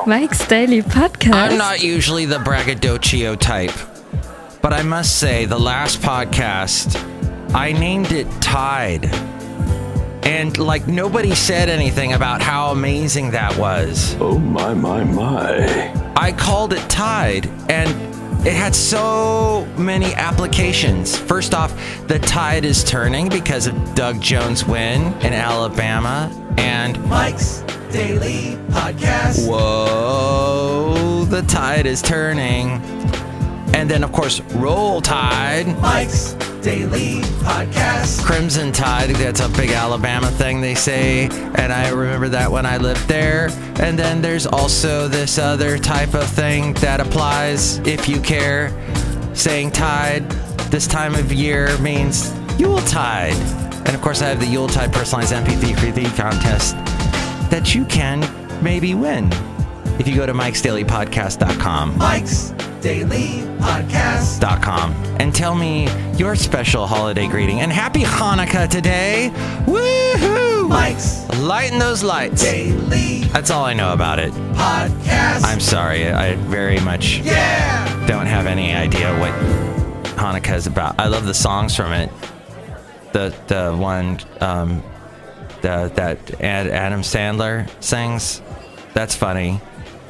Mike's Daily Podcast. I'm not usually the braggadocio type, but I must say the last podcast, I named it Tide. And like nobody said anything about how amazing that was. Oh my. I called it Tide, and it had so many applications. First off, the tide is turning because of Doug Jones' win in Alabama. And Mike's Daily Podcast. Whoa, the tide is turning. And then, of course, Roll Tide. Mike's Daily Podcast. Crimson Tide, that's a big Alabama thing they say. And I remember that when I lived there. And then there's also this other type of thing that applies if you care. Saying tide this time of year means Yuletide. And of course, I have the Yuletide personalized MP3 contest that you can maybe win if you go to mikesdailypodcast.com. Mike's Daily Podcast.com and tell me your special holiday greeting. And happy Hanukkah today. Woohoo! Mike's Lighten those lights. Daily. That's all I know about it. Podcast. I'm sorry. I very much don't have any idea what Hanukkah is about. I love the songs from it. The one that Adam Sandler sings. That's funny.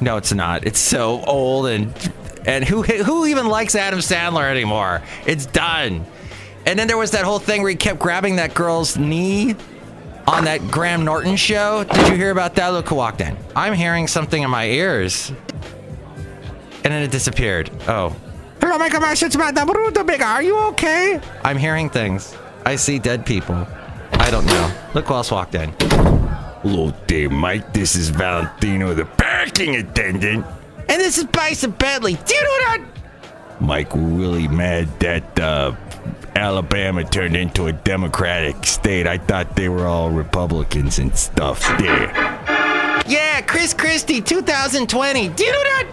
No, it's not. It's so old and who even likes Adam Sandler anymore? It's done. And then there was that whole thing where he kept grabbing that girl's knee on that Graham Norton show. Did you hear about that? Look who walked in. I'm hearing something in my ears. And then it disappeared. Oh. Hello, my commercial. It's Madame Rootabega. Are you okay? I'm hearing things. I see dead people. I don't know. Look who else walked in. Hello there, Mike. This is Valentino, the parking attendant. And this is Bison Bentley. Do you know that? Mike, we're really mad that Alabama turned into a Democratic state. I thought they were all Republicans and stuff there. Yeah, Chris Christie 2020. Do you know that?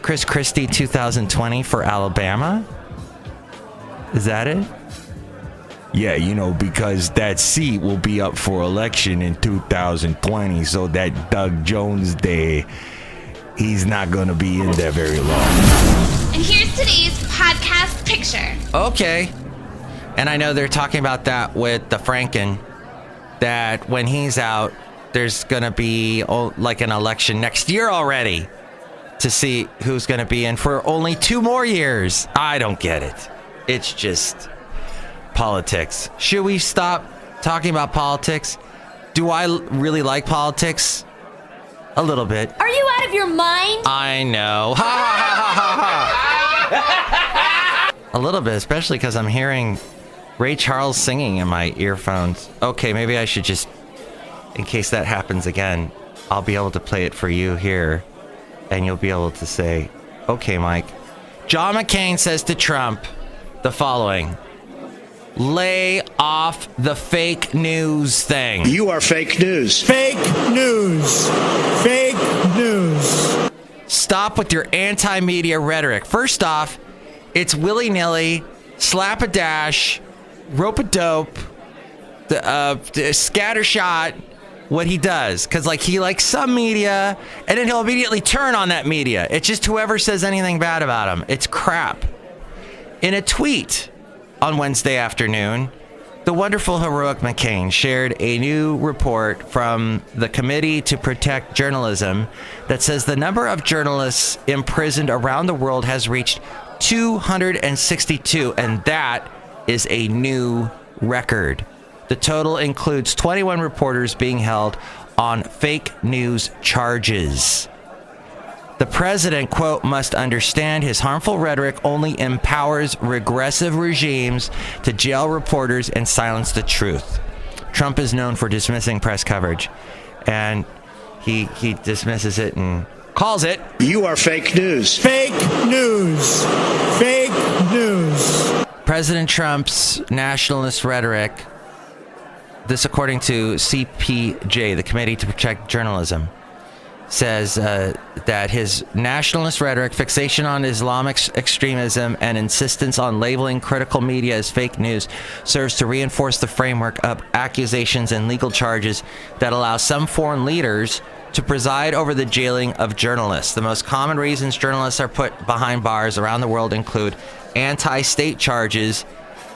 Chris Christie 2020 for Alabama? Is that it? Yeah, because that seat will be up for election in 2020, so that Doug Jones day, he's not going to be in there very long. And here's today's podcast picture. Okay. And I know they're talking about that with the Franken, that when he's out, there's going to be like an election next year already to see who's going to be in for only 2 more years. I don't get it. It's just politics. Should we stop talking about politics? Do I really like politics? A little bit. Are you out of your mind? I know. Ha ha ha ha ha. A little bit, especially because I'm hearing Ray Charles singing in my earphones. Okay, maybe I should just, in case that happens again, I'll be able to play it for you here, and you'll be able to say, okay, Mike. John McCain says to Trump the following: lay off the fake news thing. You are fake news. Fake news. Fake news. Stop with your anti-media rhetoric. First off, it's willy-nilly, slap-a-dash, rope-a-dope, scattershot, what he does. Because, he likes some media, and then he'll immediately turn on that media. It's just whoever says anything bad about him. It's crap. In a tweet on Wednesday afternoon, the wonderful, heroic McCain shared a new report from the Committee to Protect Journalism that says the number of journalists imprisoned around the world has reached 262, and that is a new record. The total includes 21 reporters being held on fake news charges. The president, quote, must understand his harmful rhetoric only empowers regressive regimes to jail reporters and silence the truth. Trump is known for dismissing press coverage, and he dismisses it and calls it, you are fake news. Fake news. Fake news. President Trump's nationalist rhetoric, this according to CPJ, the Committee to Protect Journalism, says that his nationalist rhetoric, fixation on Islamic extremism, and insistence on labeling critical media as fake news serves to reinforce the framework of accusations and legal charges that allow some foreign leaders to preside over the jailing of journalists. The most common reasons journalists are put behind bars around the world include anti-state charges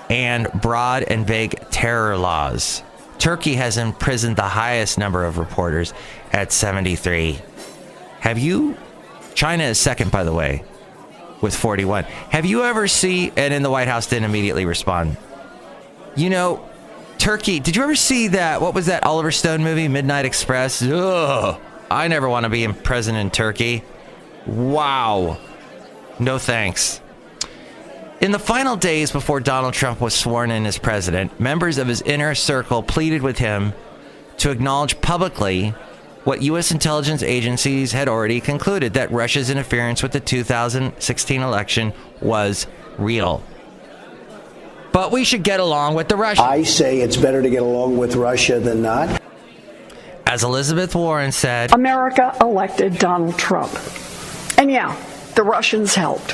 and broad and vague terror laws. Turkey has imprisoned the highest number of reporters at 73. China is second, by the way, with 41. Have you ever and in the White House didn't immediately respond. Turkey, did you ever see that, what was that Oliver Stone movie, Midnight Express? Ugh, I never want to be imprisoned in Turkey. Wow. No thanks. In the final days before Donald Trump was sworn in as president, members of his inner circle pleaded with him to acknowledge publicly what U.S. intelligence agencies had already concluded, that Russia's interference with the 2016 election was real. But we should get along with the Russians. I say it's better to get along with Russia than not. As Elizabeth Warren said, America elected Donald Trump. And yeah, the Russians helped.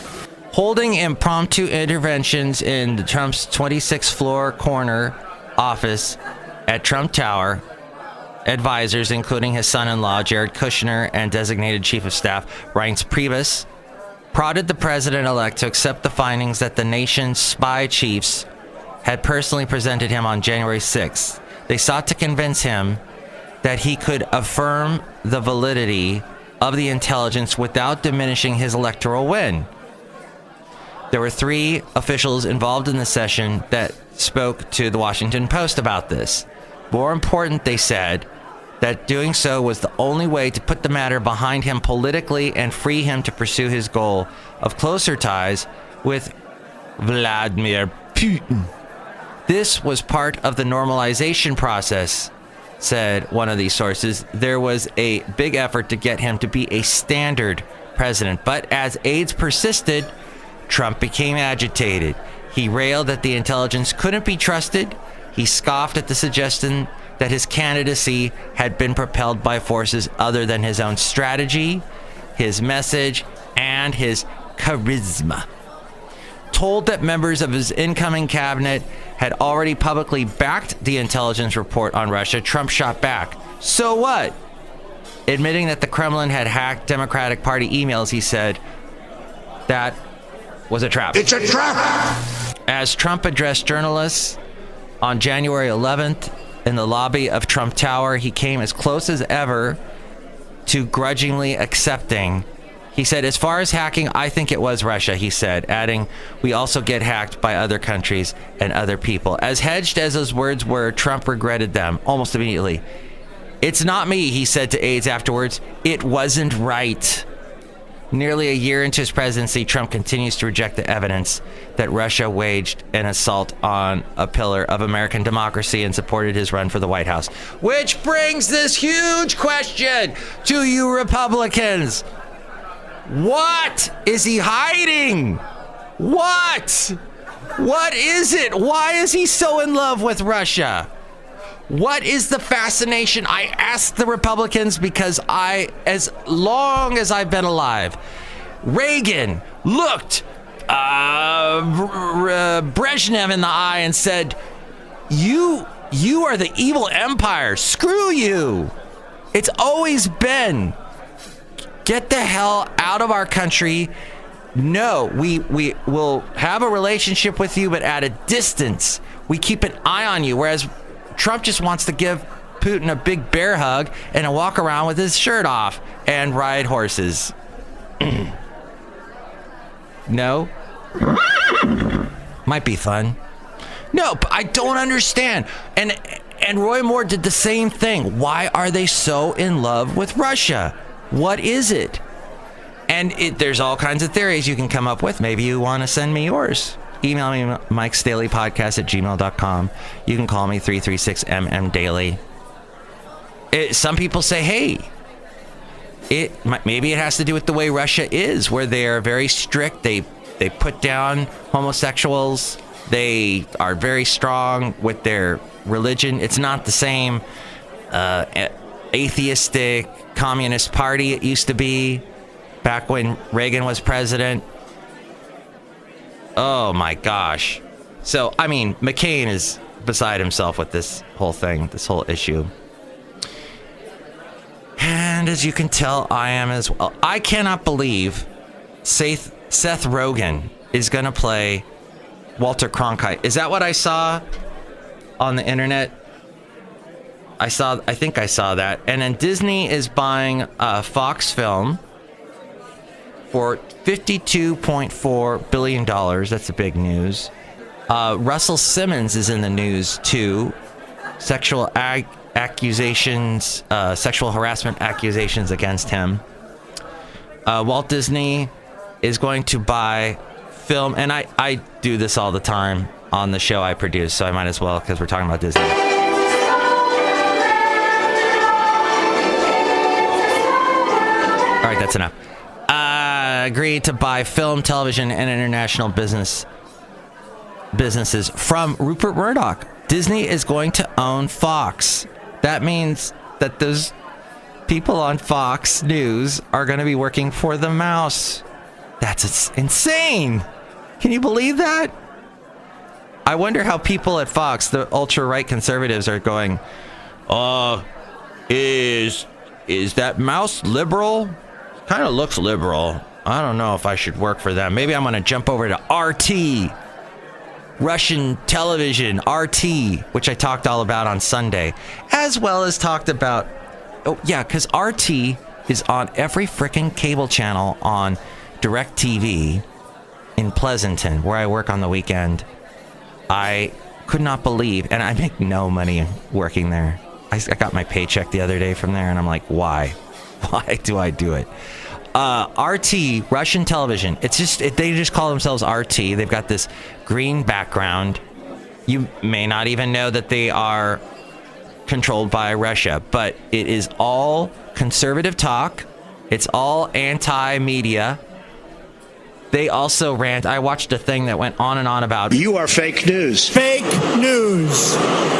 Holding impromptu interventions in Trump's 26th floor corner office at Trump Tower, advisors, including his son-in-law, Jared Kushner, and designated chief of staff, Reince Priebus, prodded the president-elect to accept the findings that the nation's spy chiefs had personally presented him on January 6th. They sought to convince him that he could affirm the validity of the intelligence without diminishing his electoral win. There were 3 officials involved in the session that spoke to the Washington Post about this. More important, they said, that doing so was the only way to put the matter behind him politically and free him to pursue his goal of closer ties with Vladimir Putin. This was part of the normalization process, said one of these sources. There was a big effort to get him to be a standard president, but as aides persisted, Trump became agitated. He railed that the intelligence couldn't be trusted. He scoffed at the suggestion that his candidacy had been propelled by forces other than his own strategy, his message, and his charisma. Told that members of his incoming cabinet had already publicly backed the intelligence report on Russia, Trump shot back. So what? Admitting that the Kremlin had hacked Democratic Party emails, he said that was a trap. It's a trap! As Trump addressed journalists on January 11th in the lobby of Trump Tower, he came as close as ever to grudgingly accepting. He said, as far as hacking, I think it was Russia, he said, adding, we also get hacked by other countries and other people. As hedged as those words were, Trump regretted them almost immediately. It's not me, he said to aides afterwards. It wasn't right. Nearly a year into his presidency, Trump continues to reject the evidence that Russia waged an assault on a pillar of American democracy and supported his run for the White House. Which brings this huge question to you Republicans. What is he hiding? What is it? Why is he so in love with Russia? What is the fascination? I ask the Republicans because as long as I've been alive, Reagan looked Brezhnev in the eye and said, you are the evil empire. Screw you. It's always been, get the hell out of our country. No, we will have a relationship with you, but at a distance. We keep an eye on you, whereas Trump just wants to give Putin a big bear hug and walk around with his shirt off and ride horses. No? Might be fun. No, but I don't understand. And Roy Moore did the same thing. Why are they so in love with Russia? What is it? And there's all kinds of theories you can come up with. Maybe you want to send me yours. Email me, mikesdailypodcast@gmail.com. You can call me 336-MM-DAILY. Some people say, hey, maybe it has to do with the way Russia is, where they are very strict. They put down homosexuals. They are very strong with their religion. It's not the same atheistic communist party it used to be back when Reagan was president. Oh my gosh. So, I mean, McCain is beside himself with this whole thing, this whole issue. And as you can tell, I am as well. I cannot believe Seth Rogen is going to play Walter Cronkite. Is that what I saw on the internet? I think I saw that. And then Disney is buying Fox Film for $52.4 billion. That's the big news. Russell Simmons is in the news too. Sexual accusations, sexual harassment accusations against him. Walt Disney is going to buy film, and I do this all the time on the show I produce, so I might as well, because we're talking about Disney. All right, that's enough. Agreed to buy film, television, and international businesses from Rupert Murdoch. Disney is going to own Fox. That means that those people on Fox News are going to be working for the mouse. That's insane. Can you believe that? I wonder how people at Fox, the ultra-right conservatives, are going, is that mouse liberal? Kind of looks liberal. I don't know if I should work for them. Maybe I'm going to jump over to RT. Russian television, RT, which I talked all about on Sunday, as well as talked about, because RT is on every freaking cable channel on DirecTV in Pleasanton, where I work on the weekend. I could not believe, and I make no money working there. I got my paycheck the other day from there, and I'm like, why? Why do I do it? RT, Russian television. They just call themselves RT. They've got this green background. You may not even know that they are controlled by Russia, but it is all conservative talk. It's all anti-media. They also rant. I watched a thing that went on and on about... You are fake news. Fake news.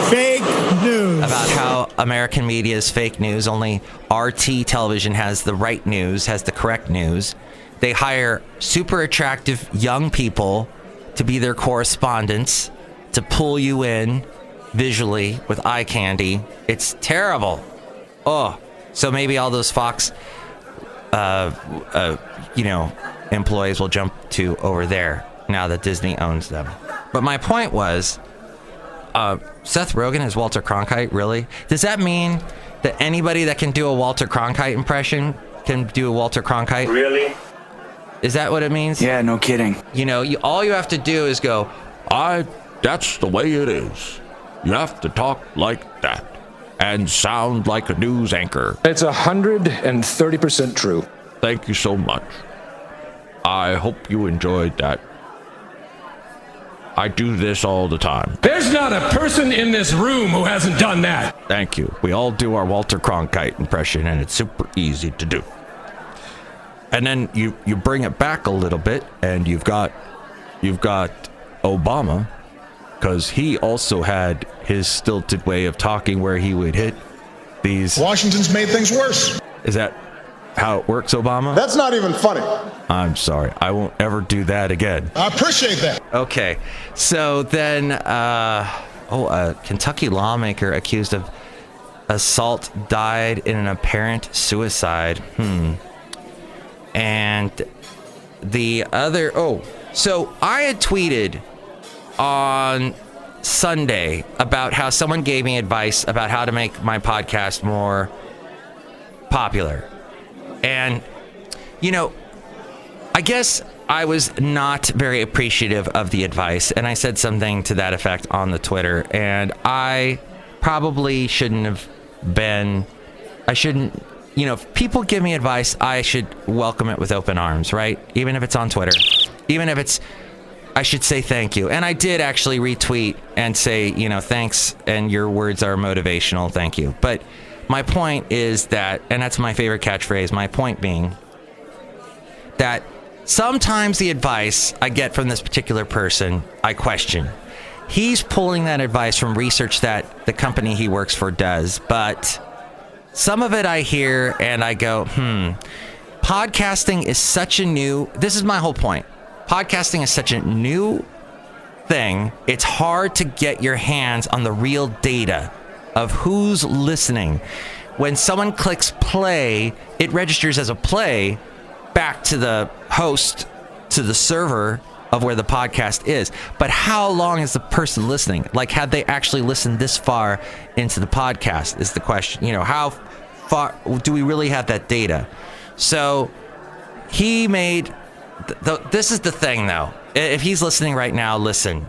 Fake news. About how American media is fake news. Only RT television has the right news, has the correct news. They hire super attractive young people to be their correspondents, to pull you in visually with eye candy. It's terrible. Oh, so maybe all those Fox, employees will jump to over there now that Disney owns them. But my point was, Seth Rogen is Walter Cronkite, really? Does that mean that anybody that can do a Walter Cronkite impression can do a Walter Cronkite? Really? Is that what it means? Yeah, no kidding. All you have to do is go, That's the way it is. You have to talk like that and sound like a news anchor. It's 130% true. Thank you so much. I hope you enjoyed that. I do this all the time. There's not a person in this room who hasn't done that. Thank you. We all do our Walter Cronkite impression, and it's super easy to do. And then you bring it back a little bit, and you've got Obama, because he also had his stilted way of talking where he would hit these... Washington's made things worse. Is that how it works, Obama? That's not even funny. I'm sorry. I won't ever do that again. I appreciate that. Okay. So then, a Kentucky lawmaker accused of assault died in an apparent suicide. And the other... so I had tweeted on Sunday about how someone gave me advice about how to make my podcast more popular. And, I guess I was not very appreciative of the advice, and I said something to that effect on the Twitter, and I probably shouldn't have been... if people give me advice, I should welcome it with open arms, right? Even if it's on Twitter. Even if it's... I should say thank you. And I did actually retweet and say, thanks, and your words are motivational, thank you. But my point is that, and that's my favorite catchphrase, my point being that sometimes the advice I get from this particular person, I question. He's pulling that advice from research that the company he works for does, but some of it I hear and I go, podcasting is such a new... This is my whole point. Podcasting is such a new thing. It's hard to get your hands on the real data of who's listening. when someone clicks play, it registers as a play back to the host, to the server of where the podcast is. But how long is the person listening? Like, had they actually listened this far into the podcast is the question. You know, how far do we really have that data? So he made, this is the thing though. If he's listening right now, listen.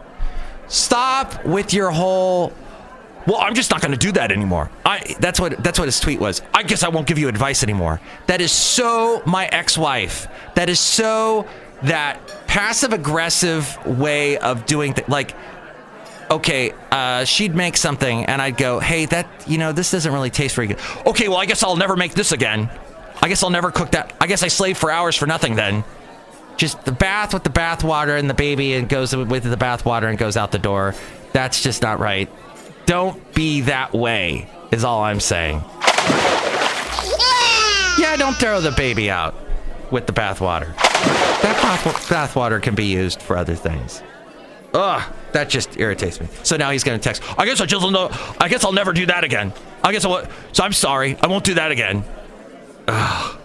Stop with your whole, well, I'm just not going to do that anymore. That's what his tweet was. I guess I won't give you advice anymore. That is so my ex-wife. That is so that passive-aggressive way of doing things. Like, okay, she'd make something, and I'd go, hey, this doesn't really taste very good. Okay, well, I guess I'll never make this again. I guess I'll never cook that. I guess I slaved for hours for nothing then. Just the bath with the bath water and the baby, and goes with the bath water and goes out the door. That's just not right. Don't be that way, is all I'm saying. Yeah, don't throw the baby out with the bath water. That bath water can be used for other things. Ugh, that just irritates me. So now he's going to text, I guess I'll never do that again. So I'm sorry, I won't do that again. Ugh.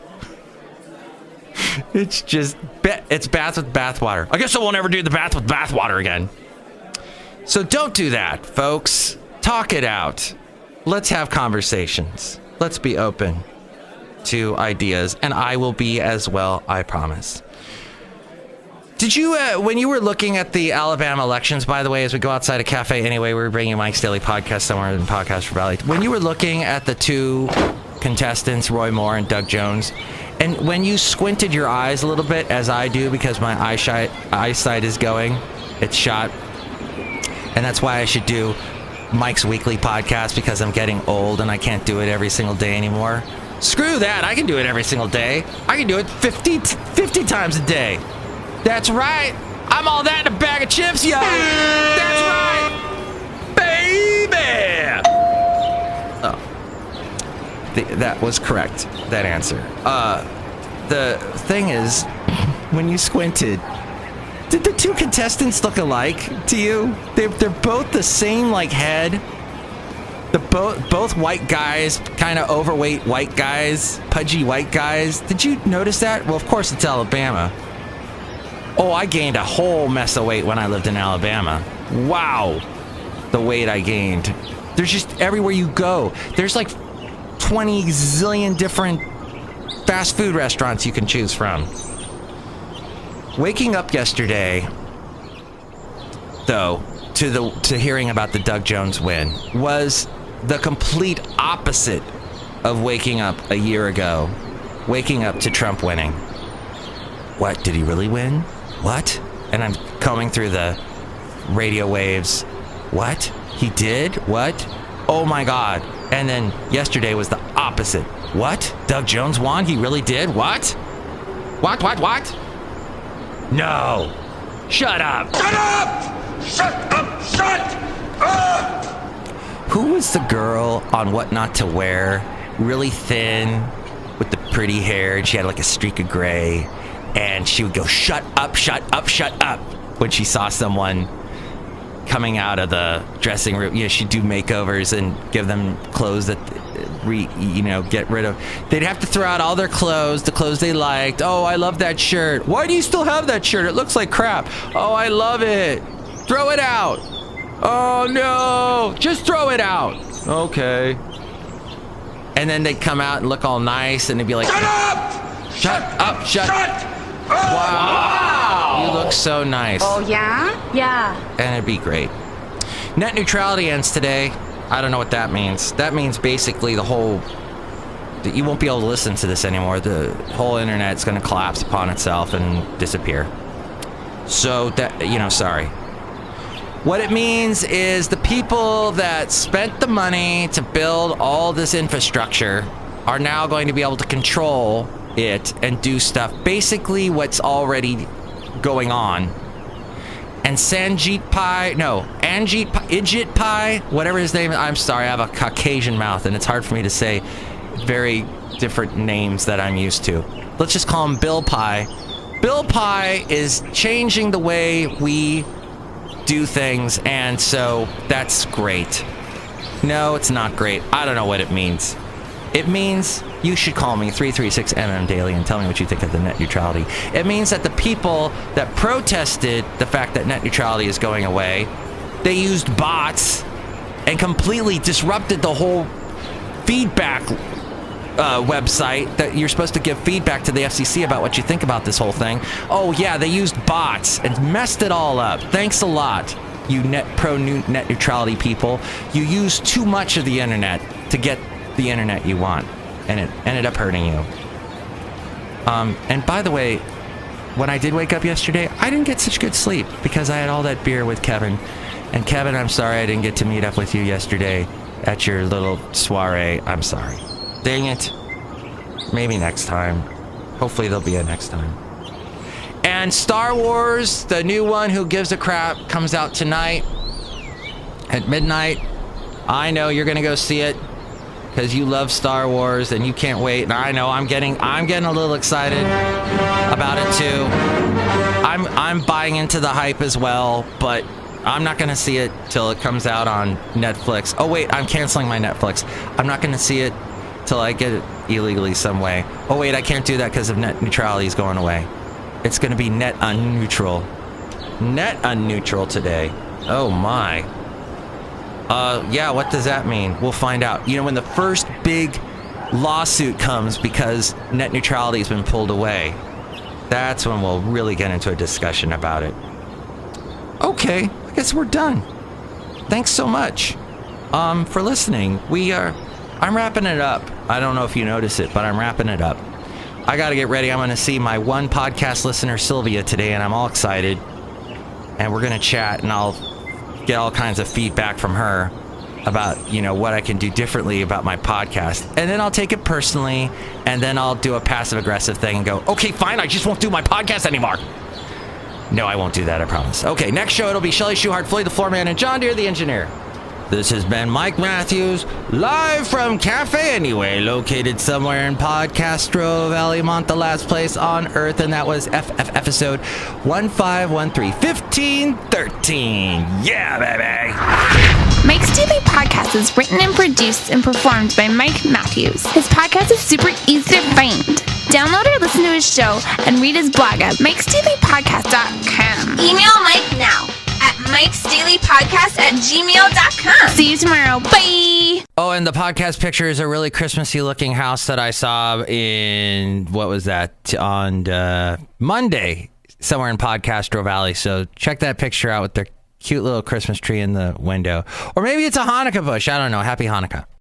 It's just, it's bath with bath water. I guess I won't ever do the bath with bath water again. So don't do that, folks. Talk it out. Let's have conversations. Let's be open to ideas, and I will be as well, I promise. Did you, when you were looking at the Alabama elections, by the way, as we go outside of Café Anyway, we're bringing Mike's Daily Podcast somewhere in Podcast for Valley. When you were looking at the two contestants, Roy Moore and Doug Jones, and when you squinted your eyes a little bit, as I do, because my eyesight is going, it's shot, and that's why I should do Mike's weekly podcast, because I'm getting old and I can't do it every single day anymore. Screw that, I can do it every single day. I can do it 50 times a day. That's right. I'm all that in a bag of chips, yo. That's right, baby. Oh, that was correct. That answer. The thing is, when you squinted, did the two contestants look alike to you? They're both the same like head. The both white guys, kind of overweight white guys, pudgy white guys. Did you notice that? Well, of course it's Alabama. Oh, I gained a whole mess of weight when I lived in Alabama. Wow, the weight I gained. There's just everywhere you go. There's like 20 zillion different fast food restaurants you can choose from. Waking up yesterday, though, to hearing about the Doug Jones win was the complete opposite of waking up a year ago, waking up to Trump winning. What, did he really win? What? And I'm combing through the radio waves. What? He did? What? Oh my God. And then yesterday was the opposite. What? Doug Jones won? He really did? What? What? No. Shut up. Shut up! Shut up! Shut up! Who was the girl on What Not to Wear? Really thin, with the pretty hair, and she had like a streak of gray. And she would go, shut up, shut up, shut up, when she saw someone coming out of the dressing room. You know, she'd do makeovers and give them clothes that, get rid of. They'd have to throw out all their clothes, the clothes they liked. Oh, I love that shirt. Why do you still have that shirt? It looks like crap. Oh, I love it. Throw it out. Oh, no. Just throw it out. Okay. And then they'd come out and look all nice, and they'd be like, shut up! Shut up! Shut up! Wow. You look so nice. Oh, yeah? Yeah. And it'd be great. Net neutrality ends today. I don't know what that means. That means basically you won't be able to listen to this anymore. The whole internet's going to collapse upon itself and disappear. So sorry. What it means is the people that spent the money to build all this infrastructure are now going to be able to control it and do stuff, basically what's already going on. And Anjit Pai, whatever his name is, I'm sorry, I have a Caucasian mouth and it's hard for me to say very different names that I'm used to. Let's just call him Bill Pai. Bill Pai is changing the way we do things, and so that's great. No, it's not great. I don't know what it means. It means you should call me 336MM Daily and tell me what you think of the net neutrality. It means that the people that protested the fact that net neutrality is going away, they used bots and completely disrupted the whole feedback website that you're supposed to give feedback to the FCC about what you think about this whole thing. Oh yeah, they used bots and messed it all up. Thanks a lot, you net neutrality people. You use too much of the internet to get the internet you want, and it ended up hurting you. And by the way, when I did wake up yesterday, I didn't get such good sleep because I had all that beer with Kevin. And Kevin, I'm sorry I didn't get to meet up with you yesterday at your little soiree. I'm sorry. Dang it. Maybe next time. Hopefully there'll be a next time. And Star Wars, the new one, Who Gives a Crap, comes out tonight at midnight. I know you're gonna go see it because you love Star Wars and you can't wait. And I know I'm getting a little excited about it too. I'm buying into the hype as well, but I'm not gonna see it till it comes out on Netflix. Oh wait, I'm canceling my Netflix. I'm not gonna see it till I get it illegally some way. Oh wait, I can't do that because of net neutrality is going away. It's gonna be net unneutral. Net unneutral today. Oh my. Yeah, what does that mean? We'll find out. You know, when the first big lawsuit comes because net neutrality has been pulled away, that's when we'll really get into a discussion about it. Okay, I guess we're done. Thanks so much for listening. I'm wrapping it up. I don't know if you notice it, but I'm wrapping it up. I got to get ready. I'm going to see my one podcast listener, Sylvia, today, and I'm all excited. And we're going to chat, and I'll get all kinds of feedback from her about, you know, what I can do differently about my podcast. And then I'll take it personally, and then I'll do a passive-aggressive thing and go, okay, fine, I just won't do my podcast anymore. No, I won't do that, I promise. Okay, next show, it'll be Chely Shoehart, Floyd the Floorman, and John Deere the Engineer. This has been Mike Matthews, live from Café Anyway, located somewhere in Podcastro Valley, the last place on Earth, and that was episode 1513. Yeah, baby! Mike's Daily Podcast is written and produced and performed by Mike Matthews. His podcast is super easy to find. Download or listen to his show and read his blog at mikesdailypodcast.com. Email Mike now at mikesdailypodcast@gmail.com. See you tomorrow. Bye! Oh, and the podcast picture is a really Christmassy looking house that I saw in, what was that, on Monday, somewhere in Podcastro Valley. So check that picture out with their cute little Christmas tree in the window. Or maybe it's a Hanukkah bush. I don't know. Happy Hanukkah.